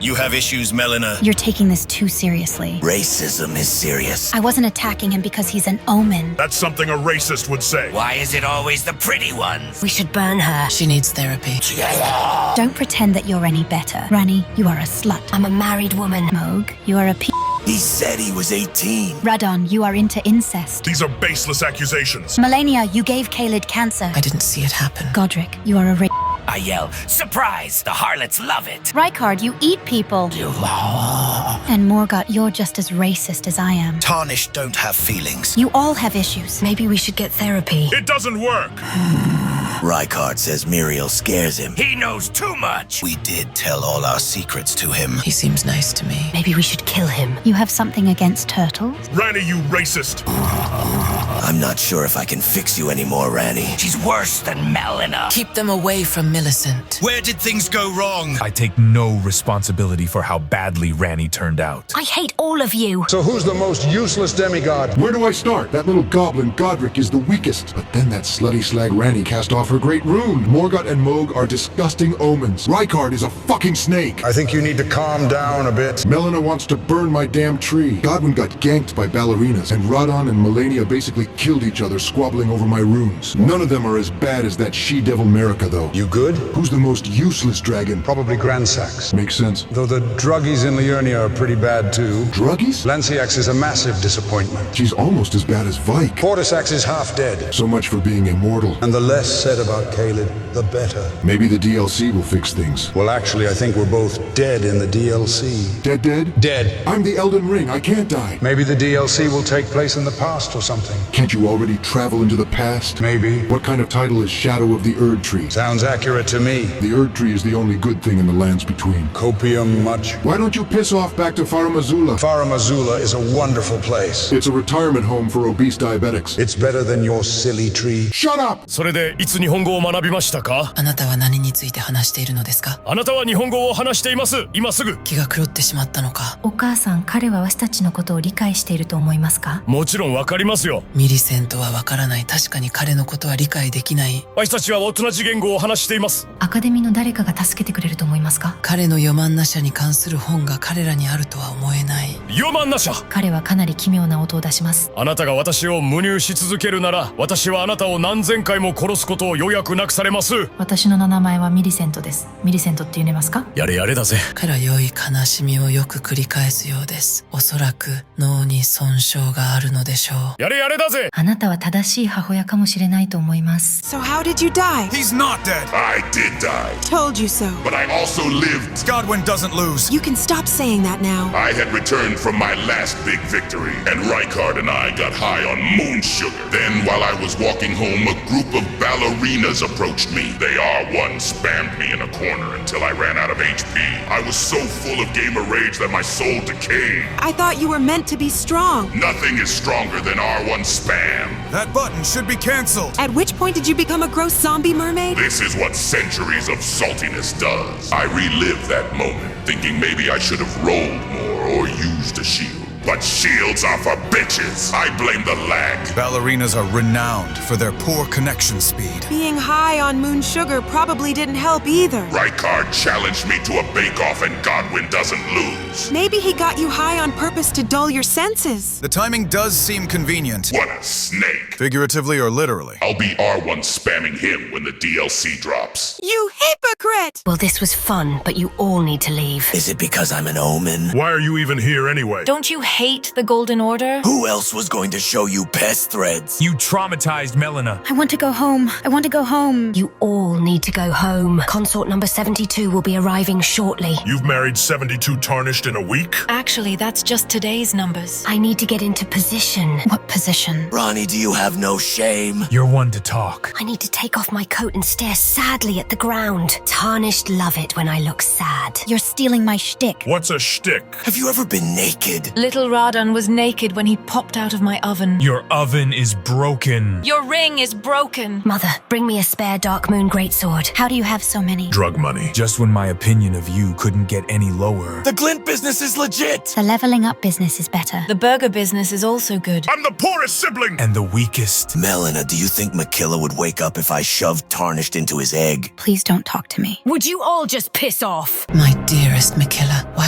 You have issues, Melina. You're taking this too seriously. Racism is serious. I wasn't attacking him because he's an omen. That's something a racist would say. Why is it always the pretty ones? We should burn her. She needs therapy. Don't pretend that you're any better. Ranni, you are a slut. I'm a married woman. Mohg, you are a He said he was 18. Radon, you are into incest. These are baseless accusations. Malenia, you gave Caelid cancer. I didn't see it happen. Godrick, you are a I yell, surprise! The harlots love it. Rykard, you eat people. And Morgott, you're just as racist as I am. Tarnished don't have feelings. You all have issues. Maybe we should get therapy. It doesn't work. Rykard says Muriel scares him. He knows too much. We did tell all our secrets to him. He seems nice to me. Maybe we should kill him. You have something against turtles? Ranni, you racist. I'm not sure if I can fix you anymore, Ranni. She's worse than Melina. Keep them away from Millicent. Where did things go wrong? I take no responsibility for how badly Ranni turned out. I hate all of you. So who's the most useless demigod? Where do I start? That little goblin Godrick is the weakest. But then that slutty slag Ranni cast off her great rune. Morgott and Mohg are disgusting omens. Rykard is a fucking snake. I think you need to calm down a bit. Melina wants to burn my damn tree. Godwyn got ganked by ballerinas, and Radon and Malenia basically killed each other squabbling over my runes. None of them are as bad as that she-devil Marika, though. You good? Who's the most useless dragon? Probably Grandsax. Makes sense. Though the druggies in Liurnia are pretty bad too. Druggies? Lanciax is a massive disappointment. She's almost as bad as Vyke. Fortisax is half dead. So much for being immortal. And the less said about Caelid, the better. Maybe the DLC will fix things. Well, actually, I think we're both dead in the DLC. Dead? Dead. I'm the Elden Ring. I can't die. Maybe the DLC will take place in the past or something. Can't you already travel into the past? Maybe. What kind of title is Shadow of the Erdtree? Sounds accurate to me. The Erdtree is the only good thing in the lands between. Copium much. Why don't you piss off back to Faramazula? Faramazula is a wonderful place. It's a retirement home for obese diabetics. It's better than your silly tree. Shut up! それでいつ日本語を学びましたか？あなたは何について話しているのですか？あなたは日本語を話しています。今すぐ。気が狂ってしまったのか。お母さん、彼は私たちのことを理解していると思いますか？もちろんわかりますよ。ミリセントはわからない。確かに彼のことは理解できない。私たちは同じ言語を話しています。アカデミーの誰かが助けてくれると思いますか？彼のヨマンナ社に関する本が彼らにあるとは思えない。ヨマンナ社。彼はかなり奇妙な音を出します。あなたが私を無入し続けるなら、私はあなたを何千回も殺すことを予約なくされます。私の名前はミリセントです。ミリセントって言えますか？やれやれだぜ。から良い悲しみをよく繰り返すようです。おそらく脳に損傷があるのでしょう。やれやれだぜ。あなたは正しい母親かもしれないと思います。So how did you die? He's not dead. I did die. Told you so. But I also lived. Godwyn doesn't lose. You can stop saying that now. I had returned from my last big victory, and Rykard and I got high on moon sugar. Then, while I was walking home, a group of ballerinas approached me. They R1 spammed me in a corner until I ran out of HP. I was so full of gamer rage that my soul decayed. I thought you were meant to be strong. Nothing is stronger than R1 spam. That button should be cancelled. At which point did you become a gross zombie mermaid? This is what centuries of saltiness does. I relived that moment, thinking maybe I should have rolled more or used a shield. But shields are for bitches. I blame the lag. Ballerinas are renowned for their poor connection speed. Being high on moon sugar probably didn't help either. Rykard challenged me to a bake-off and Godwyn doesn't lose. Maybe he got you high on purpose to dull your senses. The timing does seem convenient. What a snake. Figuratively or literally? I'll be R1 spamming him when the DLC drops. You hypocrite! Well, this was fun, but you all need to leave. Is it because I'm an omen? Why are you even here anyway? Don't you hate the Golden Order? Who else was going to show you pest threads? You traumatized Melina. I want to go home. I want to go home. You all need to go home. Consort number 72 will be arriving shortly. You've married 72 tarnished in a week? Actually, that's just today's numbers. I need to get into position. What position? Ranni, do you have no shame? You're one to talk. I need to take off my coat and stare sadly at the ground. Tarnished love it when I look sad. You're stealing my shtick. What's a shtick? Have you ever been naked? Little Radon was naked when he popped out of my oven. Your oven is broken. Your ring is broken. Mother, bring me a spare Dark Moon greatsword. How do you have so many? Drug money. Just when my opinion of you couldn't get any lower. The glint business is legit. The leveling up business is better. The burger business is also good. I'm the poorest sibling! And the weakest. Melina, do you think Miquella would wake up if I shoved tarnished into his egg? Please don't talk to me. Would you all just piss off? My dearest Miquella, why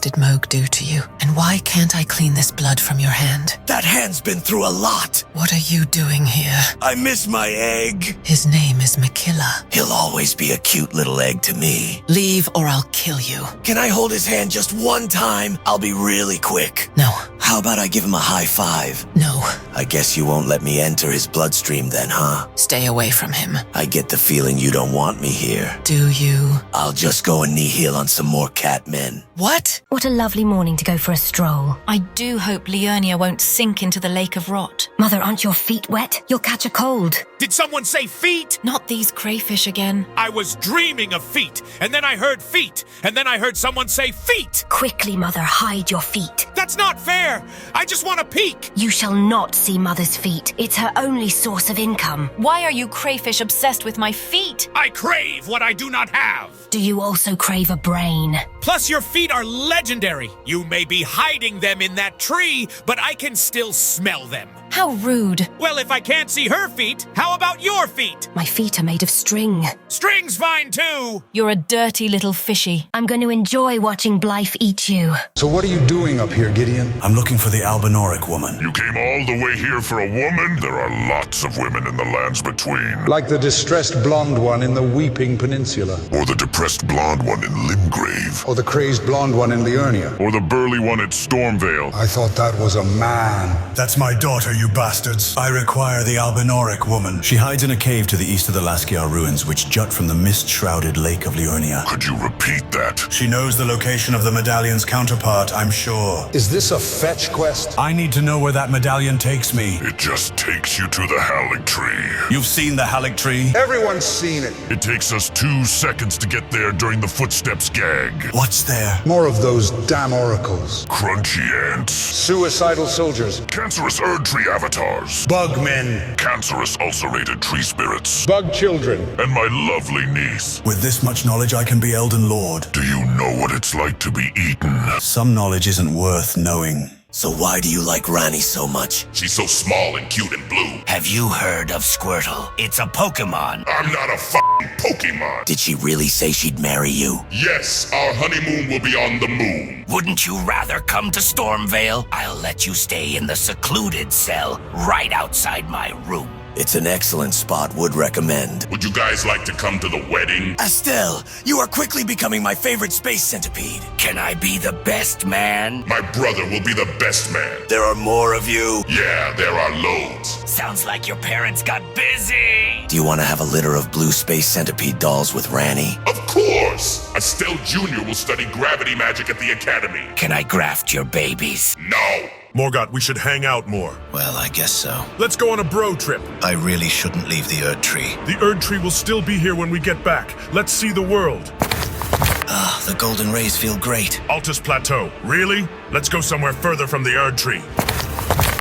did Mohg do to you? And why can't I clean this blood from your hand? That hand's been through a lot. What are you doing here? I miss my egg. His name is Miquella. He'll always be a cute little egg to me. Leave or I'll kill you. Can I hold his hand just one time? I'll be really quick. No. How about I give him a high five? No. I guess you won't let me enter his bloodstream then, huh? Stay away from him. I get the feeling you don't want me here. Do you? I'll just go and knee heel on some more cat men. What? What a lovely morning to go for a stroll. I do hope Leonia won't sink into the lake of rot. Mother, aren't your feet wet? You'll catch a cold. Did someone say feet? Not these crayfish again. I was dreaming of feet, and then I heard feet, and then I heard someone say feet. Quickly, Mother, hide your feet. That's not fair. I just want to peek. You shall not see Mother's feet. It's her only source of income. Why are you crayfish obsessed with my feet? I crave what I do not have. Do you also crave a brain? Plus, your feet are legendary. You may be hiding them in that tree, but I can still smell them. How rude. Well, if I can't see her feet, how about your feet? My feet are made of string. String's fine too. You're a dirty little fishy. I'm going to enjoy watching Blaidd eat you. So what are you doing up here, Gideon? I'm looking for the Albinoric woman. You came all the way here for a woman? There are lots of women in the lands between. Like the distressed blonde one in the Weeping Peninsula. Or the depressed blonde one in Limgrave. Or the crazed blonde one in Liurnia. Or the burly one at Stormvale. I thought that was a man. That's my daughter, you bastards. I require the Albinoric woman. She hides in a cave to the east of the Lasciar ruins, which jut from the mist-shrouded lake of Liurnia. Could you repeat that? She knows the location of the medallion's counterpart, I'm sure. Is this a fetch quest? I need to know where that medallion takes me. It just takes you to the Haligtree. You've seen the Haligtree? Everyone's seen it. It takes us 2 seconds to get there during the footsteps gag. What's there? More of those damn oracles. Crunchy ants. Suicidal soldiers. Cancerous Erdtree avatars. Bugmen. Cancerous ulcerated tree spirits. Bug children. And my lovely niece. With this much knowledge, I can be Elden Lord. Do you know what it's like to be eaten? Some knowledge isn't worth knowing. So why do you like Ranni so much? She's so small and cute and blue. Have you heard of Squirtle? It's a Pokemon. I'm not a f***ing Pokemon. Did she really say she'd marry you? Yes, our honeymoon will be on the moon. Wouldn't you rather come to Stormvale? I'll let you stay in the secluded cell right outside my room. It's an excellent spot, would recommend. Would you guys like to come to the wedding? Astel, you are quickly becoming my favorite space centipede. Can I be the best man? My brother will be the best man. There are more of you? Yeah, there are loads. Sounds like your parents got busy. Do you want to have a litter of blue space centipede dolls with Ranni? Of course! Astel Jr. will study gravity magic at the academy. Can I graft your babies? No! Morgott, we should hang out more. Well, I guess so. Let's go on a bro trip. I really shouldn't leave the Erdtree. The Erdtree will still be here when we get back. Let's see the world. Ah, the golden rays feel great. Altus Plateau. Really? Let's go somewhere further from the Erdtree.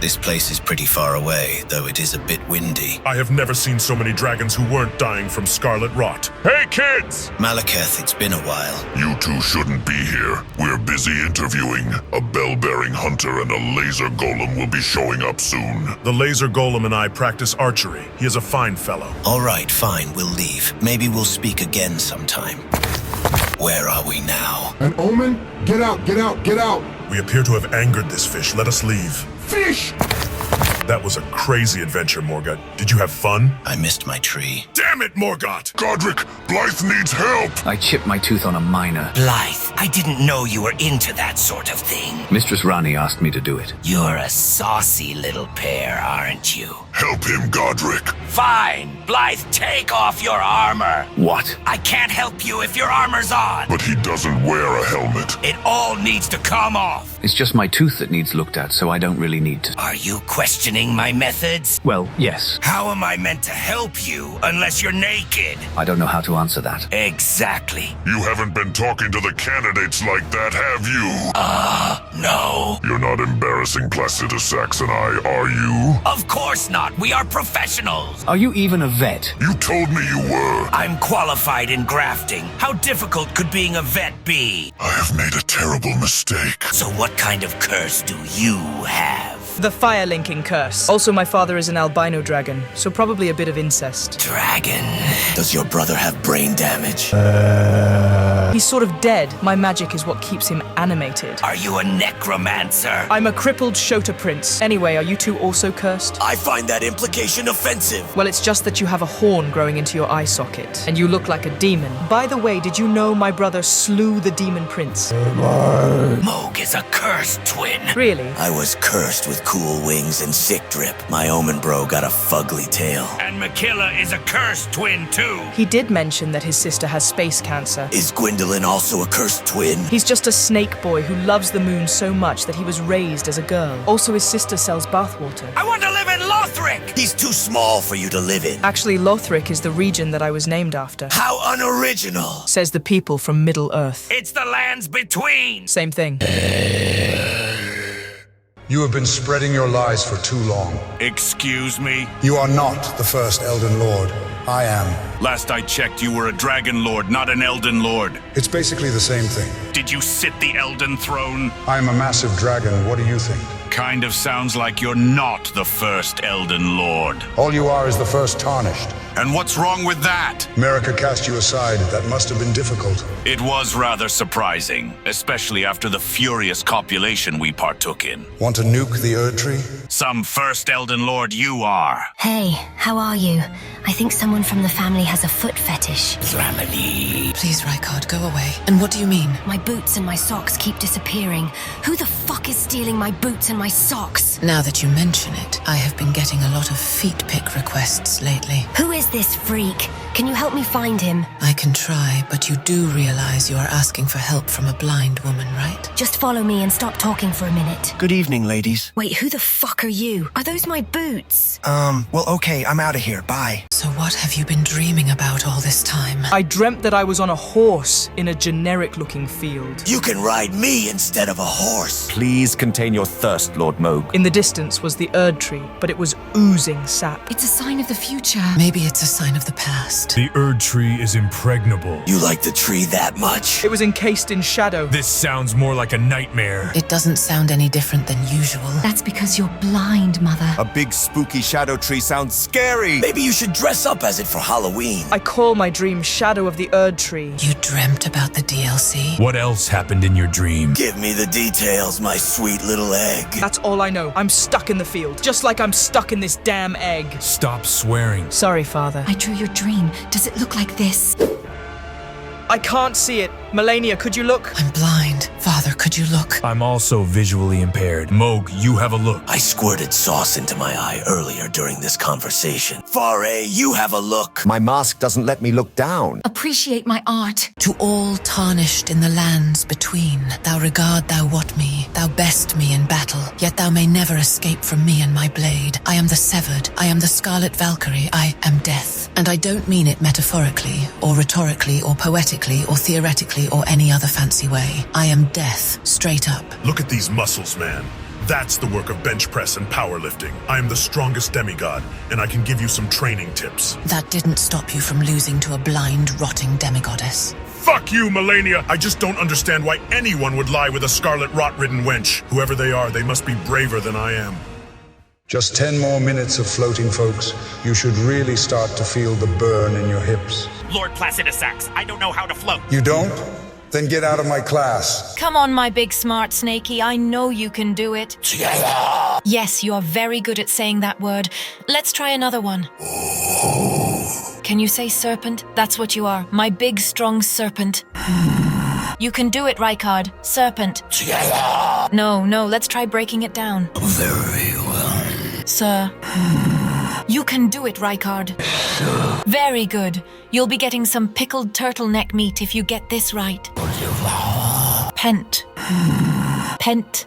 This place is pretty far away, though it is a bit windy. I have never seen so many dragons who weren't dying from scarlet rot. Hey, kids! Malekith, it's been a while. You two shouldn't be here. We're busy interviewing. A bell-bearing hunter and a laser golem will be showing up soon. The laser golem and I practice archery. He is a fine fellow. All right, fine, we'll leave. Maybe we'll speak again sometime. Where are we now? An omen? Get out, get out, get out! We appear to have angered this fish. Let us leave. Fish! That was a crazy adventure, Morgott. Did you have fun? I missed my tree. Damn it, Morgott! Godrick, Blaidd needs help! I chipped my tooth on a miner. Blaidd, I didn't know you were into that sort of thing. Mistress Ranni asked me to do it. You're a saucy little pair, aren't you? Help him, Godrick. Fine! Blaidd, take off your armor! What? I can't help you if your armor's on! But he doesn't wear a helmet. It all needs to come off! It's just my tooth that needs looked at, so I don't really need to. Are you questioning my methods? Well, yes. How am I meant to help you unless you're naked? I don't know how to answer that. Exactly. You haven't been talking to the candidates like that, have you? No. You're not embarrassing Placidus Sax and I, are you? Of course not. We are professionals. Are you even a vet? You told me you were. I'm qualified in grafting. How difficult could being a vet be? I have made a terrible mistake. So what kind of curse do you have? The fire-linking curse. Also, my father is an albino dragon, so probably a bit of incest. Dragon? Does your brother have brain damage? He's sort of dead. My magic is what keeps him animated. Are you a necromancer? I'm a crippled Shota prince. Anyway, are you two also cursed? I find that implication offensive. Well, it's just that you have a horn growing into your eye socket, and you look like a demon. By the way, did you know my brother slew the demon prince? Mohg is a cursed twin. Really? I was cursed with cool wings and sick drip. My omen bro got a fugly tail. And Miquella is a cursed twin too. He did mention that his sister has space cancer. Is Gwendolyn also a cursed twin? He's just a snake boy who loves the moon so much that he was raised as a girl. Also, his sister sells bathwater. I want to live in Lothric! He's too small for you to live in. Actually, Lothric is the region that I was named after. How unoriginal! Says the people from Middle Earth. It's the lands between. Same thing. You have been spreading your lies for too long. Excuse me? You are not the first Elden Lord. I am. Last I checked, you were a Dragon Lord, not an Elden Lord. It's basically the same thing. Did you sit the Elden throne? I'm a massive dragon. What do you think? Kind of sounds like you're not the first Elden Lord. All you are is the first tarnished. And what's wrong with that? America cast you aside. That must have been difficult. It was rather surprising, especially after the furious copulation we partook in. Want to nuke the Erdtree? Some first Elden Lord you are. Hey, how are you? I think someone from the family has a foot fetish. Ranni. Please, Rykard, go away. And what do you mean? My boots and my socks keep disappearing. Who the fuck is stealing my boots and my socks? Now that you mention it, I have been getting a lot of feet pic requests lately. Who is this freak? Can you help me find him? I can try, but you do realize you are asking for help from a blind woman, right? Just follow me and stop talking for a minute. Good evening, ladies. Wait, who the fuck are you? Are those my boots? Well, okay, I'm out of here. Bye. So what have you been dreaming about all this time? I dreamt that I was on a horse in a generic-looking field. You can ride me instead of a horse. Please contain your thirst, Lord Mohg. In the distance was the Erdtree, but it was oozing sap. It's a sign of the future. Maybe it's a sign of the past. The Erdtree is impregnable. You like the tree that much? It was encased in shadow. This sounds more like a nightmare. It doesn't sound any different than usual. That's because you're blind, Mother. A big spooky shadow tree sounds scary. Maybe you should dress up as it for Halloween. I call my dream Shadow of the Erdtree. You dreamt about the DLC? What else happened in your dream? Give me the details, my sweet little egg. That's all I know. I'm stuck in the field, just like I'm stuck in this damn egg. Stop swearing. Sorry, Father. I drew your dream. Does it look like this? I can't see it. Malenia, could you look? I'm blind. Father, could you look? I'm also visually impaired. Mohg, you have a look. I squirted sauce into my eye earlier during this conversation. Faray, you have a look. My mask doesn't let me look down. Appreciate my art. To all tarnished in the lands between, thou regard thou what me, thou best me in battle, yet thou may never escape from me and my blade. I am the severed, I am the Scarlet Valkyrie, I am death. And I don't mean it metaphorically, or rhetorically, or poetically, or theoretically, or any other fancy way. I am death, straight up. Look at these muscles, man. That's the work of bench press and powerlifting. I am the strongest demigod, and I can give you some training tips. That didn't stop you from losing to a blind, rotting demigoddess. Fuck you, Malenia! I just don't understand why anyone would lie with a scarlet rot-ridden wench. Whoever they are, they must be braver than I am. Just 10 more minutes of floating, folks. You should really start to feel the burn in your hips. Lord Placidusax, I don't know how to float. You don't? Then get out of my class. Come on, my big smart snakey. I know you can do it. Yes, you're very good at saying that word. Let's try another one. Can you say serpent? That's what you are. My big, strong serpent. You can do it, Rykard. Serpent. No, let's try breaking it down. Very well. Sir. You can do it, Rykard. Very good. You'll be getting some pickled turtleneck meat if you get this right. Pent. Pent.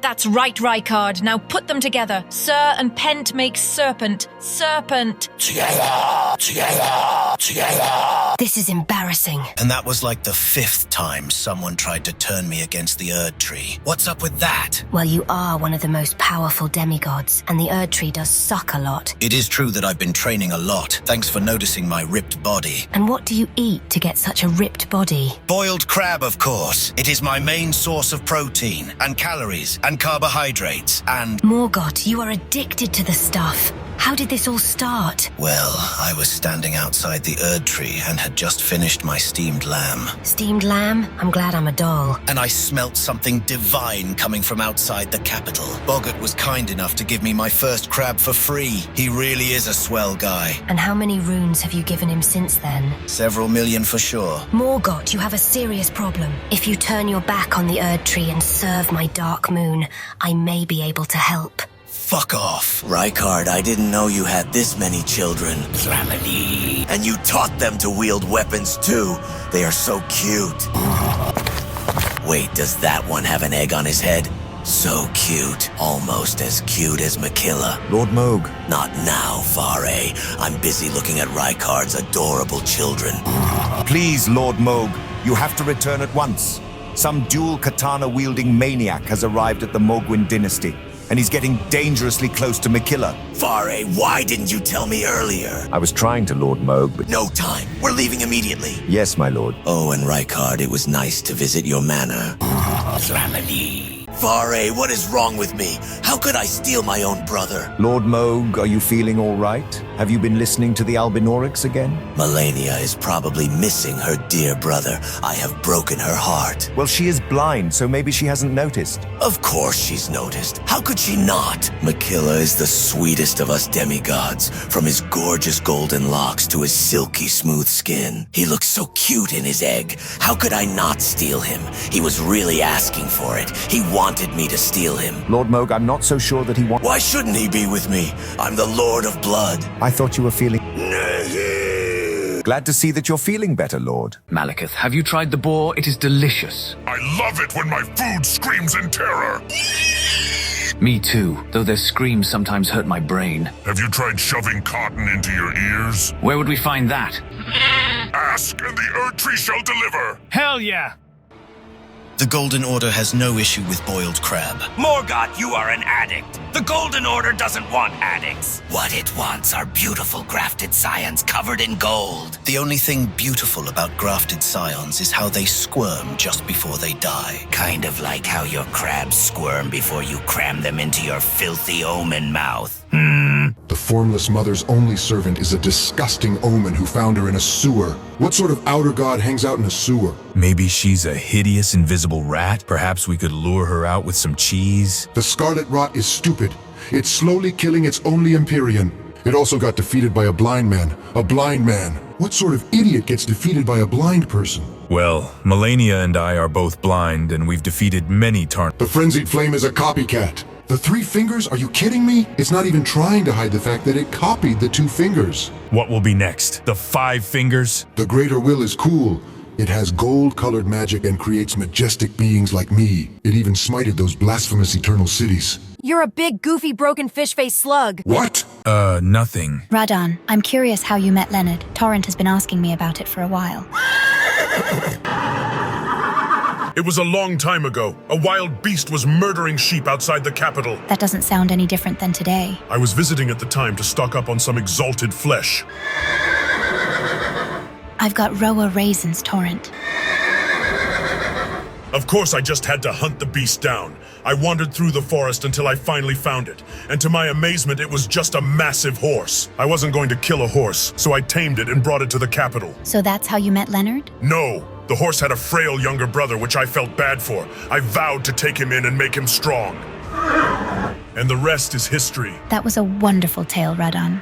That's right, Rykard. Now put them together. Sir and Pent make serpent. Serpent. This is embarrassing. And that was like the 5th time someone tried to turn me against the Erdtree. What's up with that? Well, you are one of the most powerful demigods, and the Erdtree does suck a lot. It is true that I've been training a lot. Thanks for noticing my ripped body. And what do you eat to get such a ripped body? Boiled crab, of course. It is my main source of protein, and calories, and carbohydrates, and... Morgott, you are addicted to the stuff. How did this all start? Well, I was standing outside the Erdtree and had just finished my steamed lamb. Steamed lamb? I'm glad I'm a doll. And I smelt something divine coming from outside the capital. Mogott was kind enough to give me my first crab for free. He really is a swell guy. And how many runes have you given him since then? Several million for sure. Morgott, you have a serious problem. If you turn your back on the Erdtree and serve my dark moon, I may be able to help. Fuck off. Rykard, I didn't know you had this many children. Ranni. And you taught them to wield weapons too. They are so cute. Wait, does that one have an egg on his head? So cute. Almost as cute as Miquella. Lord Mohg. Not now, Fare. I'm busy looking at Rykard's adorable children. Please, Lord Mohg, you have to return at once. Some dual katana-wielding maniac has arrived at the Godwyn dynasty, and he's getting dangerously close to Miquella. Fare, why didn't you tell me earlier? I was trying to, Lord Mohg, but... No time. We're leaving immediately. Yes, my lord. Oh, and Rykard, it was nice to visit your manor. Ranni. Fare, what is wrong with me? How could I steal my own brother? Lord Mohg, are you feeling all right? Have you been listening to the Albinorics again? Malenia is probably missing her dear brother. I have broken her heart. Well, she is blind, so maybe she hasn't noticed. Of course she's noticed. How could she not? Miquella is the sweetest of us demigods, from his gorgeous golden locks to his silky smooth skin. He looks so cute in his egg. How could I not steal him? He was really asking for it. He wanted me to steal him. Lord Mohg, I'm not so sure that he wants... Why shouldn't he be with me? I'm the Lord of Blood. I thought you were feeling... Glad to see that you're feeling better, Lord. Malekith, have you tried the boar? It is delicious. I love it when my food screams in terror. Me too, though their screams sometimes hurt my brain. Have you tried shoving cotton into your ears? Where would we find that? Ask, and the Erdtree shall deliver. Hell yeah! The Golden Order has no issue with boiled crab. Morgott, you are an addict. The Golden Order doesn't want addicts. What it wants are beautiful grafted scions covered in gold. The only thing beautiful about grafted scions is how they squirm just before they die. Kind of like how your crabs squirm before you cram them into your filthy omen mouth. The Formless Mother's only servant is a disgusting omen who found her in a sewer. What sort of outer god hangs out in a sewer? Maybe she's a hideous invisible rat. Perhaps we could lure her out with some cheese. The Scarlet Rot is stupid. It's slowly killing its only Empyrean. It also got defeated by a blind man. A blind man. What sort of idiot gets defeated by a blind person? Well, Malenia and I are both blind, and we've defeated many The Frenzied Flame is a copycat. The 3 fingers? Are you kidding me? It's not even trying to hide the fact that it copied the 2 fingers. What will be next? The 5 fingers? The Greater Will is cool. It has gold-colored magic and creates majestic beings like me. It even smited those blasphemous eternal cities. You're a big, goofy, broken fish-faced slug. What? Nothing. Radon, I'm curious how you met Leonard. Torrent has been asking me about it for a while. It was a long time ago. A wild beast was murdering sheep outside the capital. That doesn't sound any different than today. I was visiting at the time to stock up on some exalted flesh. I've got Roa raisins, Torrent. Of course, I just had to hunt the beast down. I wandered through the forest until I finally found it, and to my amazement, it was just a massive horse. I wasn't going to kill a horse, so I tamed it and brought it to the capital. So that's how you met Leonard? No. The horse had a frail younger brother, which I felt bad for. I vowed to take him in and make him strong. And the rest is history. That was a wonderful tale, Radon.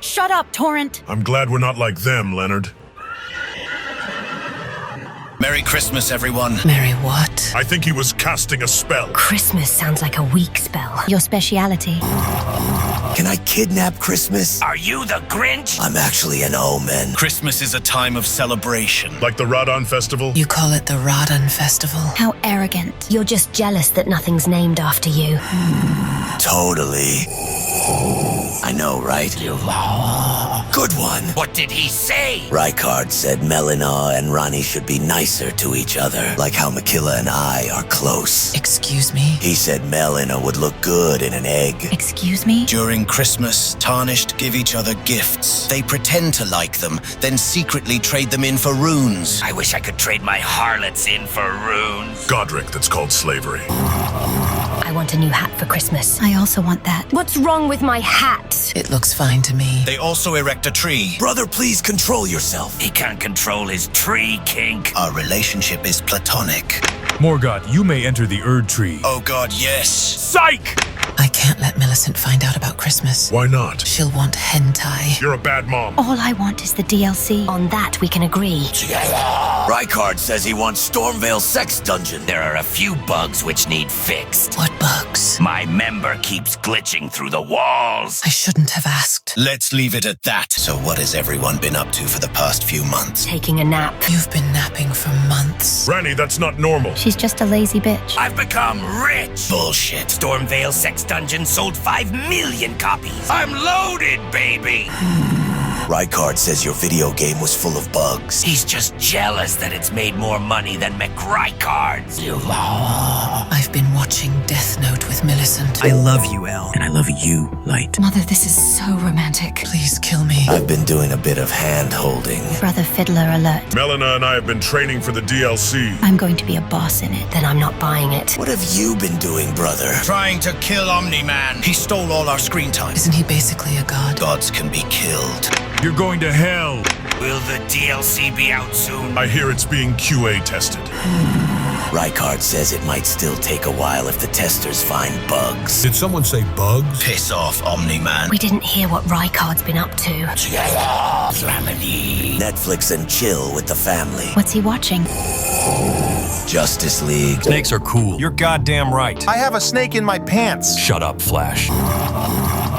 Shut up, Torrent! I'm glad we're not like them, Leonard. Merry Christmas, everyone. Merry what? I think he was casting a spell. Christmas sounds like a weak spell. Your speciality. Can I kidnap Christmas? Are you the Grinch? I'm actually an omen. Christmas is a time of celebration. Like the Radon Festival? You call it the Radon Festival? How arrogant. You're just jealous that nothing's named after you. Totally. I know, right? good one. What did he say? Rykard said Melina and Ranni should be nicer to each other, like how Miquella and I are close. Excuse me? He said Melina would look good in an egg. Excuse me? During Christmas, Tarnished give each other gifts. They pretend to like them, then secretly trade them in for runes. I wish I could trade my harlots in for runes. Godrick, that's called slavery. I want a new hat for Christmas. I also want that. What's wrong with my hat? It looks fine to me. They also erect a tree. Brother, please control yourself. He can't control his tree kink. Our relationship is platonic. Morgott, you may enter the Erdtree. Oh god, yes. Psych! I can't let Millicent find out about Christmas. Why not? She'll want hentai. You're a bad mom. All I want is the DLC. On that, we can agree. Rykard says he wants Stormvale Sex Dungeon. There are a few bugs which need fixed. What bugs? My member keeps glitching through the walls. I shouldn't have asked. Let's leave it at that. So what has everyone been up to for the past few months? Taking a nap. You've been napping for months. Ranni, that's not normal. She's just a lazy bitch. I've become rich. Bullshit. Stormvale Sex Dungeon sold 5 million copies. I'm loaded, baby. Rykard says your video game was full of bugs. He's just jealous that it's made more money than McRykard's. I've been watching Death Note with Millicent. I love you, Elle, and I love you, Light. Mother, this is so romantic. Please kill me. I've been doing a bit of hand-holding. Brother Fiddler alert. Melina and I have been training for the DLC. I'm going to be a boss in it. Then I'm not buying it. What have you been doing, brother? Trying to kill Omni-Man. He stole all our screen time. Isn't he basically a god? Gods can be killed. You're going to hell. Will the DLC be out soon? I hear it's being QA tested. Rykard says it might still take a while if the testers find bugs. Did someone say bugs? Piss off, Omni-Man. We didn't hear what Rykard's been up to. Netflix and chill with the family. What's he watching? Justice League. Snakes are cool. You're goddamn right. I have a snake in my pants. Shut up, Flash.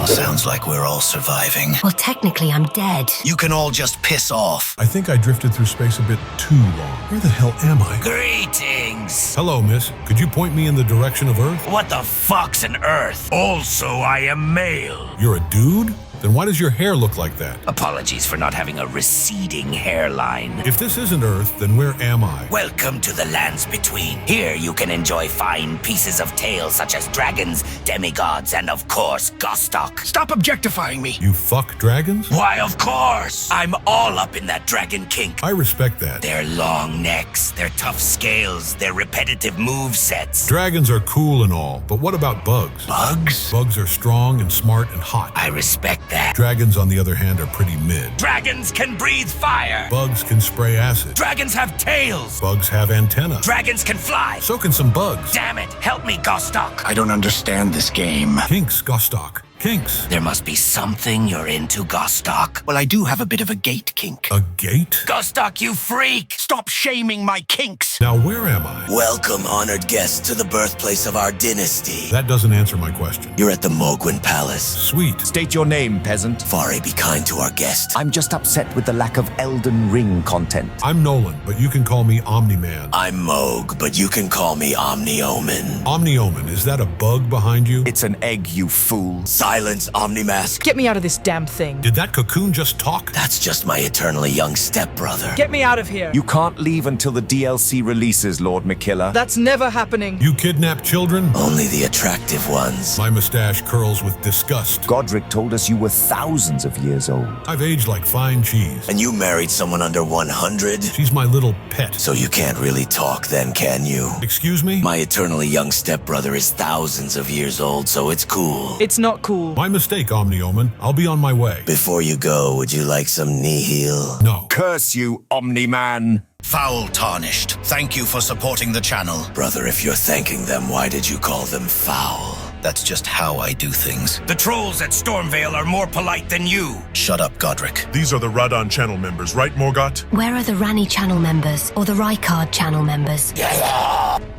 Sounds like we're all surviving. Well, technically, I'm dead. You can all just piss off. I think I drifted through space a bit too long. Where the hell am I? Greetings. Hello, miss. Could you point me in the direction of Earth? What the fuck's an Earth? Also, I am male. You're a dude? Then why does your hair look like that? Apologies for not having a receding hairline. If this isn't Earth, then where am I? Welcome to the lands between. Here you can enjoy fine pieces of tales such as dragons, demigods, and of course, Gostock. Stop objectifying me. You fuck dragons? Why, of course. I'm all up in that dragon kink. I respect that. Their long necks, their tough scales, their repetitive move sets. Dragons are cool and all, but what about bugs? Bugs? Bugs are strong and smart and hot. I respect that. Dragons, on the other hand, are pretty mid. Dragons can breathe fire. Bugs can spray acid. Dragons have tails. Bugs have antennae. Dragons can fly. So can some bugs. Damn it, help me, Gostock. I don't understand this game. Kinks, Gostock. Kinks. There must be something you're into, Gostock. Well, I do have a bit of a gate kink. A gate? Gostock, you freak! Stop shaming my kinks. Now where am I? Welcome, honored guests, to the birthplace of our dynasty. That doesn't answer my question. You're at the Mohgwyn Palace. Sweet. State your name, peasant. Fari, be kind to our guest. I'm just upset with the lack of Elden Ring content. I'm Nolan, but you can call me Omni-Man. I'm Mohg, but you can call me Omni-Omen. Omni-Omen, is that a bug behind you? It's an egg, you fool. Silence, Omni-Mask. Get me out of this damn thing. Did that cocoon just talk? That's just my eternally young stepbrother. Get me out of here. You can't leave until the DLC releases, Lord Miquella. That's never happening. You kidnap children? Only the attractive ones. My mustache curls with disgust. Godrick told us you were thousands of years old. I've aged like fine cheese. And you married someone under 100? She's my little pet. So you can't really talk then, can you? Excuse me? My eternally young stepbrother is thousands of years old, so it's cool. It's not cool. My mistake, Omni-Omen. I'll be on my way. Before you go, would you like some nihil? No. Curse you, Omni-Man. Foul Tarnished. Thank you for supporting the channel. Brother, if you're thanking them, why did you call them foul? That's just how I do things. The trolls at Stormvale are more polite than you. Shut up, Godrick. These are the Radon channel members, right, Morgott? Where are the Ranni channel members or the Rykard channel members?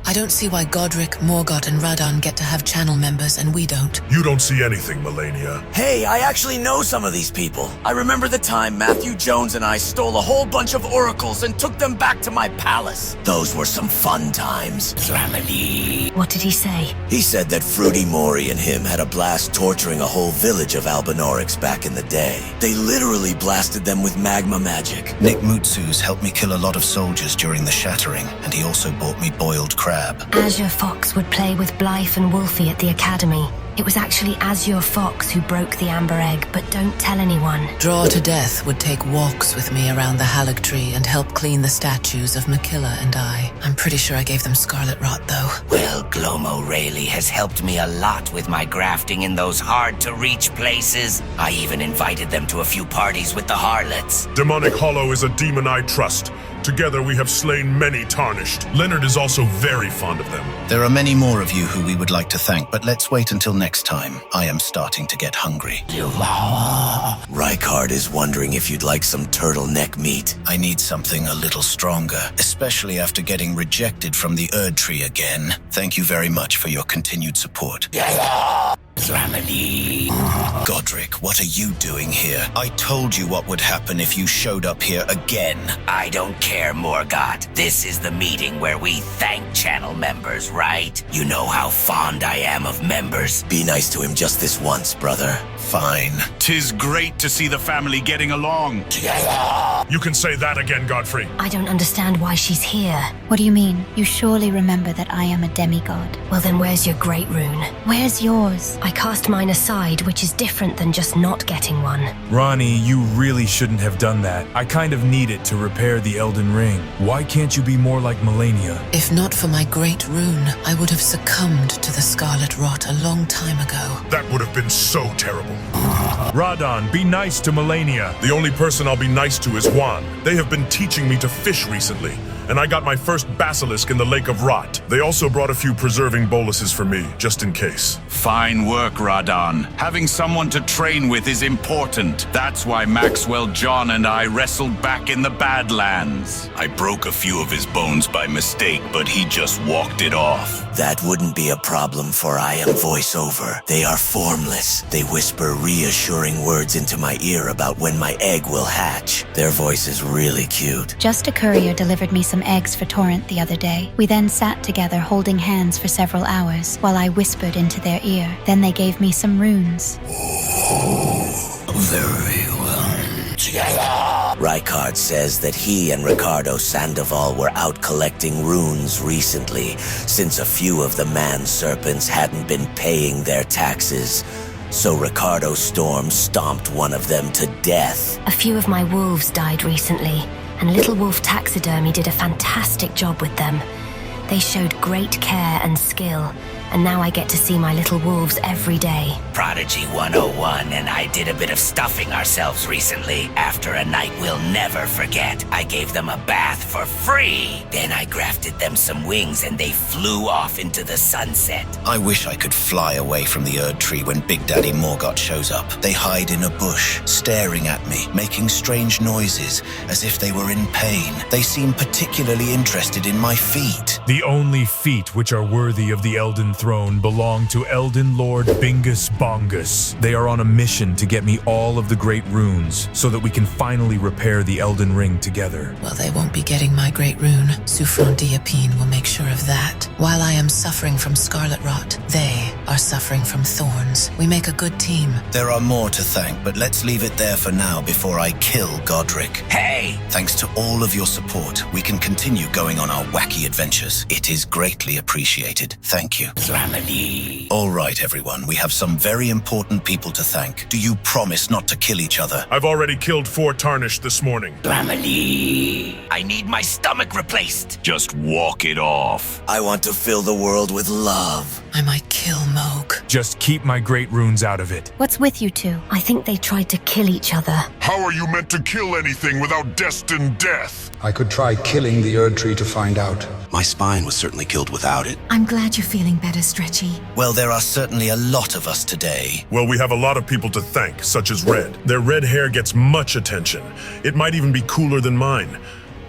I don't see why Godrick, Morgott, and Radon get to have channel members and we don't. You don't see anything, Malenia. Hey, I actually know some of these people. I remember the time Matthew Jones and I stole a whole bunch of oracles and took them back to my palace. Those were some fun times. What did he say? He said that Fruity Mori and him had a blast torturing a whole village of Albinorics back in the day. They literally blasted them with magma magic. Nick Mutsu's helped me kill a lot of soldiers during the Shattering, and he also bought me boiled crab. Azure Fox would play with Blaidd and Wolfie at the academy. It was actually Azure Fox who broke the amber egg, but don't tell anyone. Draw to Death would take walks with me around the Erdtree and help clean the statues of Miquella and I. I'm pretty sure I gave them scarlet rot, though. Well, Glomo Rayleigh has helped me a lot with my grafting in those hard-to-reach places. I even invited them to a few parties with the harlots. Demonic Hollow is a demon I trust. Together we have slain many tarnished. Leonard is also very fond of them. There are many more of you who we would like to thank, but let's wait until next time. I am starting to get hungry. Rykard is wondering if you'd like some turtleneck meat. I need something a little stronger, especially after getting rejected from the Erdtree again. Thank you very much for your continued support. Godrick, what are you doing here? I told you what would happen if you showed up here again. I don't care, Morgott. This is the meeting where we thank channel members, right? You know how fond I am of members. Be nice to him just this once, brother. Fine. 'Tis great to see the family getting along. You can say that again, Godfrey. I don't understand why she's here. What do you mean? You surely remember that I am a demigod. Well, then where's your great rune? Where's yours? I cast mine aside, which is different than just not getting one. Ranni, you really shouldn't have done that. I kind of need it to repair the Elden Ring. Why can't you be more like Malenia? If not for my great rune, I would have succumbed to the scarlet rot a long time ago. That would have been so terrible. Radon, be nice to Malenia. The only person I'll be nice to is Juan. They have been teaching me to fish recently, and I got my first basilisk in the Lake of Rot. They also brought a few preserving boluses for me, just in case. Fine work, Radon. Having someone to train with is important. That's why Maxwell John and I wrestled back in the Badlands. I broke a few of his bones by mistake, but he just walked it off. That wouldn't be a problem, for I am voiceover. They are formless. They whisper reassuring words into my ear about when my egg will hatch. Their voice is really cute. Just a courier delivered me some eggs for Torrent the other day. We then sat together holding hands for several hours while I whispered into their ear. Then they gave me some runes. Very well. Rykard says that he and Ricardo Sandoval were out collecting runes recently, since a few of the man-serpents hadn't been paying their taxes. So Ricardo Storm stomped one of them to death. A few of my wolves died recently, and Little Wolf Taxidermy did a fantastic job with them. They showed great care and skill, and now I get to see my little wolves every day. Prodigy 101 and I did a bit of stuffing ourselves recently. After a night we'll never forget, I gave them a bath for free. Then I grafted them some wings and they flew off into the sunset. I wish I could fly away from the Erdtree when Big Daddy Morgott shows up. They hide in a bush, staring at me, making strange noises, as if they were in pain. They seem particularly interested in my feet. The only feet which are worthy of the Elden Throne belong to Elden Lord Bingus Bongus. They are on a mission to get me all of the great runes so that we can finally repair the Elden Ring together. Well, they won't be getting my great rune. Soufron Diapine will make sure of that. While I am suffering from scarlet rot, they are suffering from thorns. We make a good team. There are more to thank, but let's leave it there for now before I kill Godrick. Hey! Thanks to all of your support, we can continue going on our wacky adventures. It is greatly appreciated. Thank you. Ranni. All right, everyone. We have some very important people to thank. Do you promise not to kill each other? I've already killed 4 tarnished this morning. Ranni. I need my stomach replaced. Just walk it off. I want to fill the world with love. I might kill Mohg. Just keep my great runes out of it. What's with you two? I think they tried to kill each other. How are you meant to kill anything without destined death? I could try killing the Erdtree to find out. My spine was certainly killed without it. I'm glad you're feeling better, Stretchy. Well, there are certainly a lot of us today. Well, we have a lot of people to thank, such as Red. Their red hair gets much attention. It might even be cooler than mine.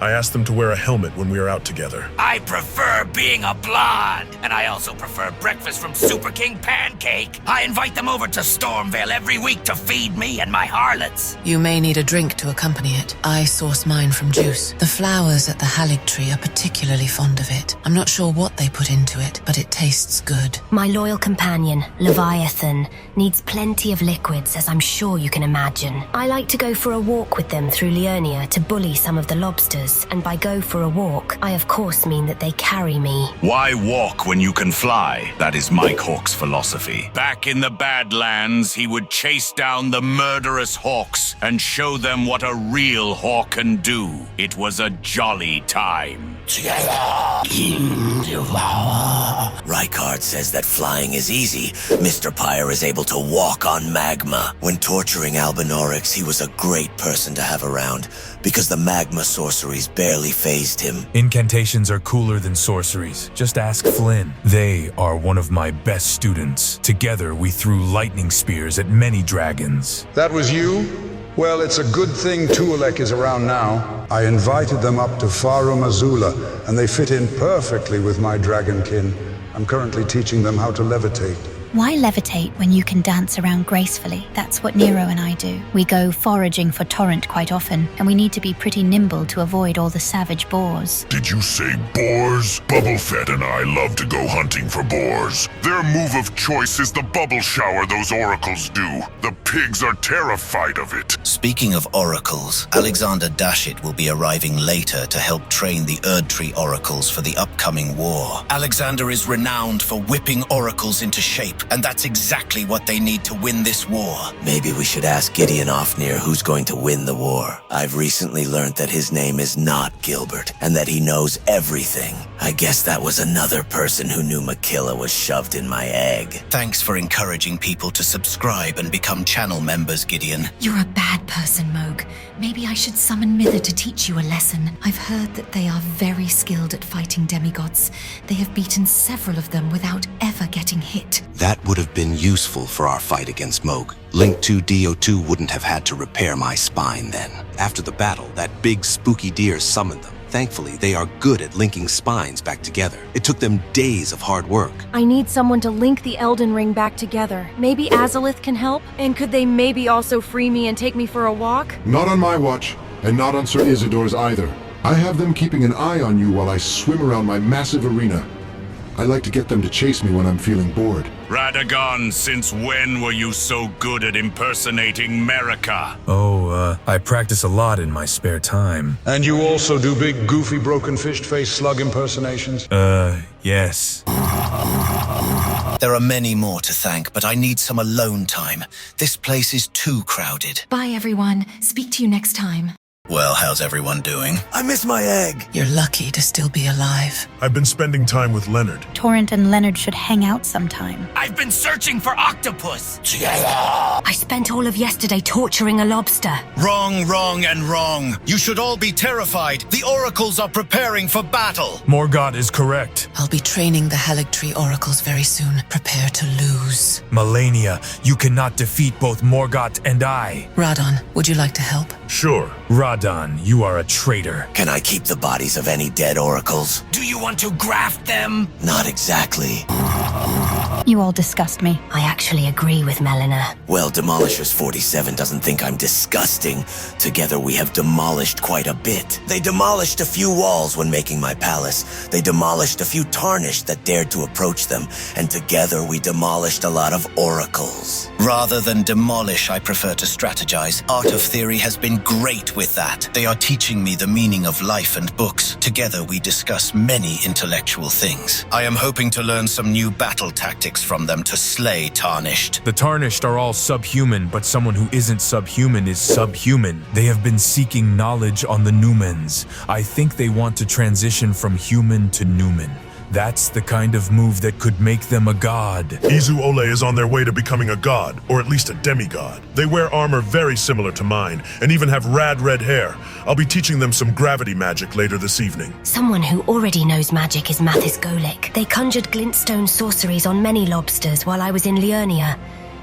I asked them to wear a helmet when we are out together. I prefer being a blonde, and I also prefer breakfast from Super King Pancake. I invite them over to Stormvale every week to feed me and my harlots. You may need a drink to accompany it. I source mine from juice. The flowers at the Erdtree are particularly fond of it. I'm not sure what they put into it, but it tastes good. My loyal companion, Leviathan, needs plenty of liquids, as I'm sure you can imagine. I like to go for a walk with them through Leonia to bully some of the lobsters, and by go for a walk, I of course mean that they carry me. Why walk when you can fly? That is Mike Hawk's philosophy. Back in the Badlands, he would chase down the murderous hawks and show them what a real hawk can do. It was a jolly time. Rykard says that flying is easy. Mr. Pyre is able to walk on magma. When torturing Albinaurix, he was a great person to have around, because the magma sorceries barely fazed him. Incantations are cooler than sorceries. Just ask Flynn. They are one of my best students. Together, we threw lightning spears at many dragons. That was you? Well, it's a good thing Tualek is around now. I invited them up to Farum Azula, and they fit in perfectly with my dragonkin. I'm currently teaching them how to levitate. Why levitate when you can dance around gracefully? That's what Nero and I do. We go foraging for torrent quite often, and we need to be pretty nimble to avoid all the savage boars. Did you say boars? Bubblefett and I love to go hunting for boars. Their move of choice is the bubble shower those oracles do. The pigs are terrified of it. Speaking of oracles, Alexander Dashit will be arriving later to help train the Erdtree oracles for the upcoming war. Alexander is renowned for whipping oracles into shape, and that's exactly what they need to win this war. Maybe we should ask Gideon Ofnir who's going to win the war. I've recently learned that his name is not Gilbert, and that he knows everything. I guess that was another person who knew Miquella was shoved in my egg. Thanks for encouraging people to subscribe and become channel members, Gideon. You're a bad person, Mohg. Maybe I should summon Mither to teach you a lesson. I've heard that they are very skilled at fighting demigods. They have beaten several of them without ever getting hit. That would have been useful for our fight against Mohg. Link 2 DO2 wouldn't have had to repair my spine then. After the battle, that big spooky deer summoned them. Thankfully, they are good at linking spines back together. It took them days of hard work. I need someone to link the Elden Ring back together. Maybe Azalith can help? And could they maybe also free me and take me for a walk? Not on my watch, and not on Sir Isidore's either. I have them keeping an eye on you while I swim around my massive arena. I like to get them to chase me when I'm feeling bored. Radagon, since when were you so good at impersonating Merica? I practice a lot in my spare time. And you also do big, goofy, broken-fished face slug impersonations? Yes. There are many more to thank, but I need some alone time. This place is too crowded. Bye, everyone. Speak to you next time. Well, how's everyone doing? I miss my egg. You're lucky to still be alive. I've been spending time with Leonard. Torrent and Leonard should hang out sometime. I've been searching for octopus. I spent all of yesterday torturing a lobster. Wrong, wrong, and wrong. You should all be terrified. The oracles are preparing for battle. Morgott is correct. I'll be training the Erdtree oracles very soon. Prepare to lose. Malenia, you cannot defeat both Morgott and I. Radon, would you like to help? Sure. Radon, you are a traitor. Can I keep the bodies of any dead oracles? Do you want to graft them? Not exactly. You all disgust me. I actually agree with Melina. Well, Demolishers 47 doesn't think I'm disgusting. Together we have demolished quite a bit. They demolished a few walls when making my palace. They demolished a few Tarnished that dared to approach them. And together we demolished a lot of oracles. Rather than demolish, I prefer to strategize. Art of Theory has been great with that. They are teaching me the meaning of life and books. Together we discuss many intellectual things. I am hoping to learn some new battle tactics from them to slay Tarnished. The Tarnished are all subhuman, but someone who isn't subhuman is subhuman. They have been seeking knowledge on the Numens. I think they want to transition from human to Numen. That's the kind of move that could make them a god. Izu Ole is on their way to becoming a god, or at least a demigod. They wear armor very similar to mine, and even have rad red hair. I'll be teaching them some gravity magic later this evening. Someone who already knows magic is Mathis Golik. They conjured glintstone sorceries on many lobsters while I was in Leonia.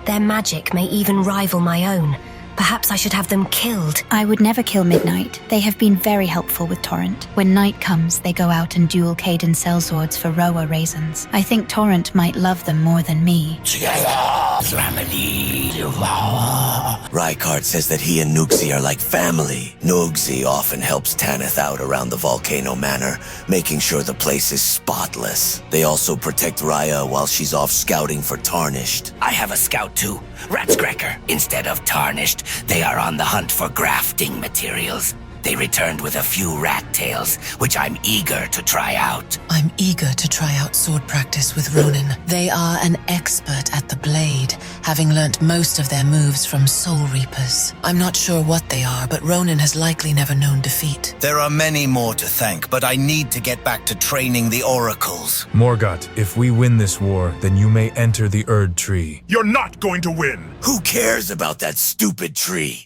Their magic may even rival my own. Perhaps I should have them killed. I would never kill Midnight. They have been very helpful with Torrent. When night comes, they go out and duel Caden sellswords for Roa raisins. I think Torrent might love them more than me. Rykard says that he and Nuxie are like family. Nuxie often helps Tanith out around the Volcano Manor, making sure the place is spotless. They also protect Raya while she's off scouting for Tarnished. I have a scout too, Ratskrecker. Instead of Tarnished, they are on the hunt for grafting materials. They returned with a few rat tails, which I'm eager to try out. I'm eager to try out sword practice with Ronin. They are an expert at the blade, having learnt most of their moves from Soul Reapers. I'm not sure what they are, but Ronin has likely never known defeat. There are many more to thank, but I need to get back to training the oracles. Morgott, if we win this war, then you may enter the Erdtree. You're not going to win! Who cares about that stupid tree?